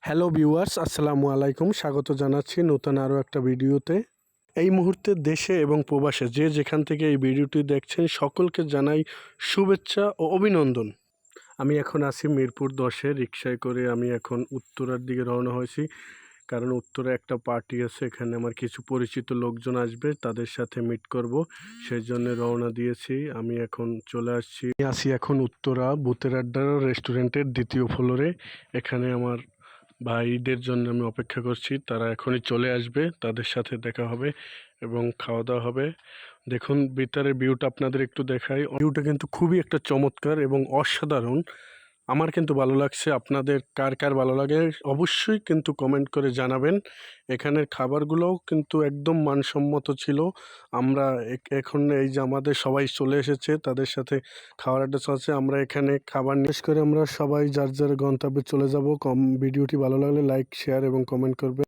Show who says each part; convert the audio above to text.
Speaker 1: Hello viewers, আসসালামু আলাইকুম। স্বাগত জানাচ্ছি নতুন আরও একটা ভিডিওতে। এই মুহূর্তে দেশে এবং প্রবাসে যে যেখান থেকে এই ভিডিওটি দেখছেন সকলকে জানাই শুভেচ্ছা ও অভিনন্দন। আমি এখন আছি মিরপুর 10-এ রিকশায় করে আমি এখন উত্তরার দিকে রওনা হয়েছি, কারণ উত্তরে একটা পার্টি আছে, এখানে আমার কিছু পরিচিত লোকজন আসবে, তাদের সাথে মিট করব, সেই জন্য রওনা দিয়েছি। আমি এখন চলে আসি এখন উত্তরা ভূতের আড্ডা রেস্টুরেন্টের দ্বিতীয় ফ্লোরে। এখানে আমার ভাইদের জন্য আমি অপেক্ষা করছি, তারা এখনই চলে আসবে, তাদের সাথে দেখা হবে এবং খাওয়া দাওয়া হবে। দেখুন ভিতরের ভিউটা আপনাদের একটু দেখাই। ভিউটা কিন্তু খুবই একটা চমৎকার এবং অসাধারণ। আমার কিন্তু ভালো লাগছে। আপনাদের কার কার ভালো লাগে অবশ্যই কিন্তু কমেন্ট করে জানাবেন। এখানের খাবারগুলোও কিন্তু একদম মানসম্মত ছিল। আমরা এখন এই যে আমাদের সবাই চলে এসেছে, তাদের সাথে খাওয়ার আড্ডা চলছে। আমরা এখানে খাবার নিয়ে করে আমরা সবাই যার যার গন্তব্যে চলে যাব। ভিডিওটি ভালো লাগলে লাইক, শেয়ার এবং কমেন্ট করবেন।